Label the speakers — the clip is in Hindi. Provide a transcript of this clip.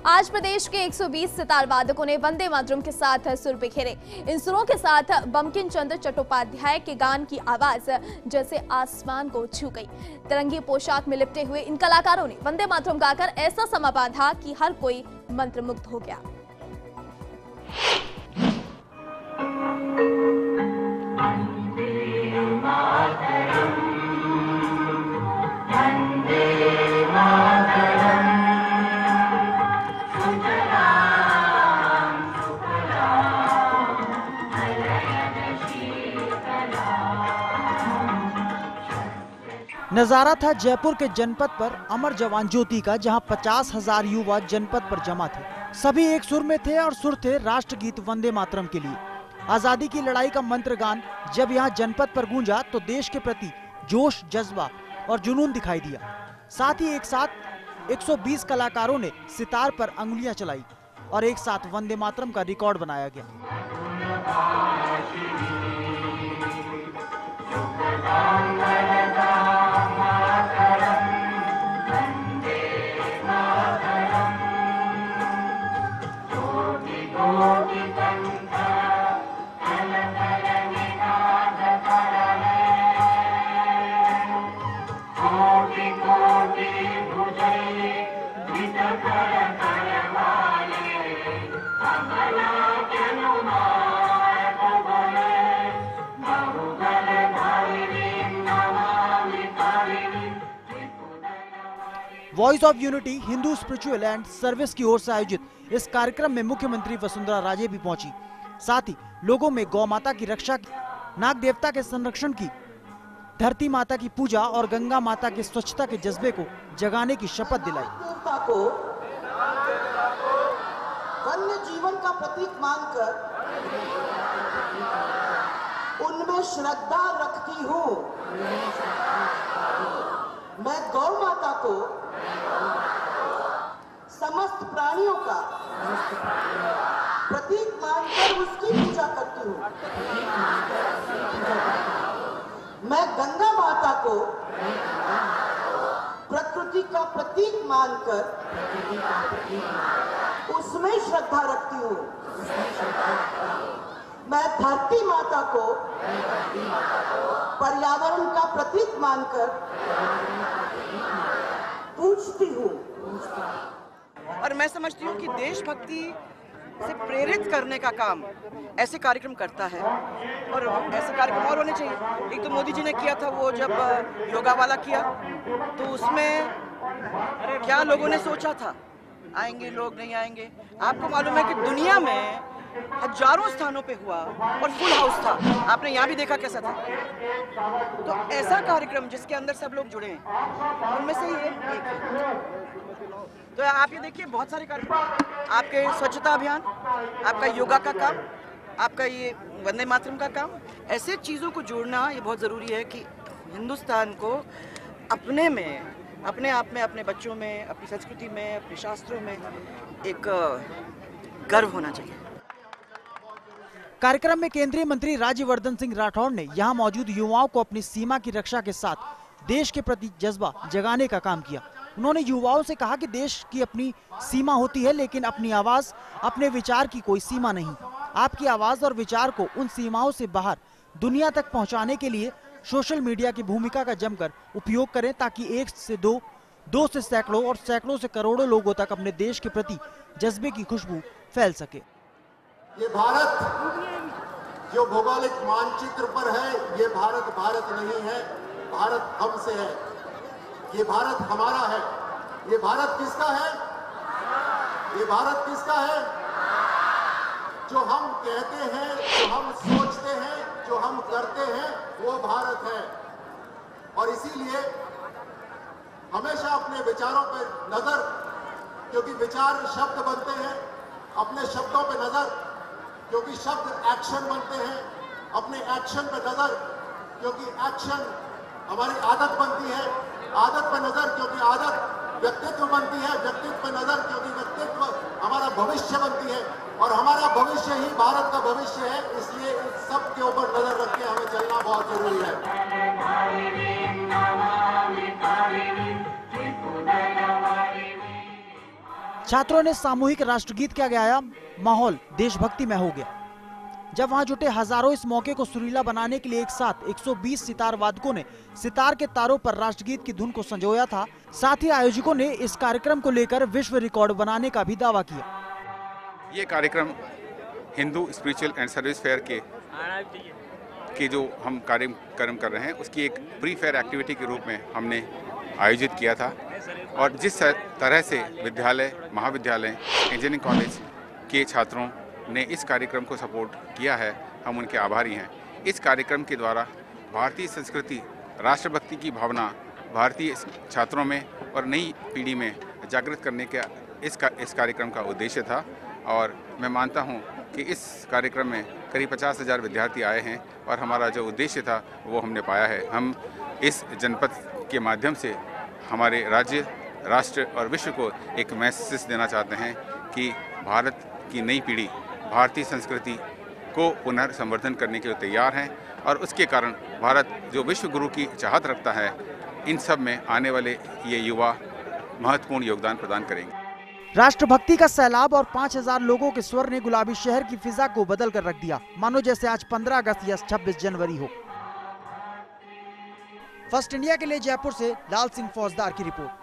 Speaker 1: आज प्रदेश के 120 सितार वादकों ने वंदे मातरम के साथ सुर बिखेरे। इन सुरों के साथ बंकिम चंद्र चट्टोपाध्याय के गान की आवाज जैसे आसमान को छू गई। तिरंगी पोशाक में लिपटे हुए इन कलाकारों ने वंदे मातरम गाकर ऐसा समा बांधा कि हर कोई मंत्रमुग्ध हो गया।
Speaker 2: नजारा था जयपुर के जनपद पर अमर जवान ज्योति का, जहां 50,000 युवा जनपद पर जमा थे। सभी एक सुर में थे और सुर थे राष्ट्रगीत वंदे मातरम के लिए। आजादी की लड़ाई का मंत्र गान जब यहां जनपद पर गूंजा तो देश के प्रति जोश, जज्बा और जुनून दिखाई दिया। साथ ही एक साथ 120 कलाकारों ने सितार पर अंगुलियां चलाई और एक साथ वंदे मातरम का रिकॉर्ड बनाया गया। Voice of unity Hindu spiritual and service की ओर से आयोजित इस कार्यक्रम में मुख्यमंत्री वसुंधरा राजे भी पहुंची। साथ ही लोगों में गौ माता की रक्षा की, नाग देवता के संरक्षण की, धरती माता की पूजा और गंगा माता की स्वच्छता के जज्बे को जगाने की शपथ दिलाई।
Speaker 3: वन्य जीवन का प्रतीक मानकर उनमें श्रद्धा रखती हूँ। मैं गौ माता को समस्त प्राणियों का प्रतीक मानकर उसकी पूजा करती हूँ। मैं गंगा माता को प्रकृति का प्रतीक मानकर उसमें श्रद्धा रखती हूँ। मैं धरती माता को पर्यावरण का प्रतीक मानकर पूजती हूँ।
Speaker 4: और मैं समझती हूँ कि देशभक्ति से प्रेरित करने का काम ऐसे कार्यक्रम करता है और ऐसे कार्यक्रम और होने चाहिए। एक तो मोदी जी ने किया था, वो जब योगा वाला किया तो उसमें क्या लोगों ने सोचा था, आएंगे लोग नहीं आएंगे। आपको मालूम है कि दुनिया में हजारों स्थानों पे हुआ और फुल हाउस था। आपने यहाँ भी देखा कैसा था। तो ऐसा कार्यक्रम जिसके अंदर सब लोग जुड़े हैं, उनमें से ये एक है। तो आप ये देखिए बहुत सारे कार्यक्रम, आपके स्वच्छता अभियान, आपका योगा का काम, आपका ये वंदे मातरम का काम, ऐसे चीज़ों को जोड़ना ये बहुत ज़रूरी है कि हिंदुस्तान को अपने में, अपने आप में, अपने बच्चों में, अपनी संस्कृति में, अपने शास्त्रों में एक गर्व होना चाहिए।
Speaker 2: कार्यक्रम में केंद्रीय मंत्री राज्यवर्धन सिंह राठौड़ ने यहां मौजूद युवाओं को अपनी सीमा की रक्षा के साथ देश के प्रति जज्बा जगाने का काम किया। उन्होंने युवाओं से कहा कि देश की अपनी सीमा होती है, लेकिन अपनी आवाज, अपने विचार की कोई सीमा नहीं। आपकी आवाज और विचार को उन सीमाओं से बाहर दुनिया तक पहुंचाने के लिए सोशल मीडिया की भूमिका का जमकर उपयोग करें, ताकि 1 से 2, 2 से सैकड़ों और सैकड़ों से करोड़ों लोगों तक अपने देश के प्रति जज्बे की खुशबू फैल सके।
Speaker 5: ये भारत जो भौगोलिक मानचित्र पर है, ये भारत भारत नहीं है, भारत हमसे है। ये भारत हमारा है। ये भारत किसका है? ये भारत किसका है? जो हम कहते हैं, जो हम सोचते हैं, जो हम करते हैं, वो भारत है। और इसीलिए हमेशा अपने विचारों पर नजर, क्योंकि विचार शब्द बनते हैं, अपने शब्दों पर नजर, क्योंकि शब्द एक्शन बनते हैं, अपने एक्शन पर नजर, क्योंकि एक्शन हमारी आदत बनती है, आदत पर नजर, क्योंकि आदत व्यक्तित्व बनती है, व्यक्तित्व पर नजर, क्योंकि व्यक्तित्व हमारा भविष्य बनती है, और हमारा भविष्य ही भारत का भविष्य है। इसलिए इस सब के ऊपर नजर रख के हमें चलना बहुत जरूरी है।
Speaker 2: छात्रों ने सामूहिक राष्ट्रगीत का गाया, माहौल देशभक्ति में हो गया। जब वहां जुटे हजारों इस मौके को सुरीला बनाने के लिए एक साथ 120 सितार वादकों ने सितार के तारों पर राष्ट्रगीत की धुन को संजोया था। साथ ही आयोजकों ने इस कार्यक्रम को लेकर विश्व रिकॉर्ड बनाने का भी दावा किया।
Speaker 6: ये कार्यक्रम Hindu spiritual and service fair के जो हम कार्यक्रम कर रहे हैं उसकी एक प्री फेयर एक्टिविटी के रूप में हमने आयोजित किया था। और जिस तरह से विद्यालय, महाविद्यालय, इंजीनियरिंग कॉलेज के छात्रों ने इस कार्यक्रम को सपोर्ट किया है, हम उनके आभारी हैं। इस कार्यक्रम के द्वारा भारतीय संस्कृति, राष्ट्रभक्ति की भावना भारतीय छात्रों में और नई पीढ़ी में जागृत करने का इस कार्यक्रम का उद्देश्य था। और मैं मानता हूं कि इस कार्यक्रम में करीब 50,000 विद्यार्थी आए हैं और हमारा जो उद्देश्य था वो हमने पाया है। हम इस जनपद के माध्यम से हमारे राज्य, राष्ट्र और विश्व को एक मैसेज देना चाहते हैं कि भारत की नई पीढ़ी भारतीय संस्कृति को पुनर्संवर्धन करने के लिए तैयार हैं और उसके कारण भारत जो विश्व गुरु की चाहत रखता है, इन सब में आने वाले ये युवा महत्वपूर्ण योगदान प्रदान करेंगे।
Speaker 2: राष्ट्रभक्ति का सैलाब और 5,000 लोगों के स्वर ने गुलाबी शहर की फिजा को बदल कर रख दिया, मानो जैसे आज 15 अगस्त या 26 जनवरी हो। फर्स्ट इंडिया के लिए जयपुर से लाल सिंह फौजदार की रिपोर्ट।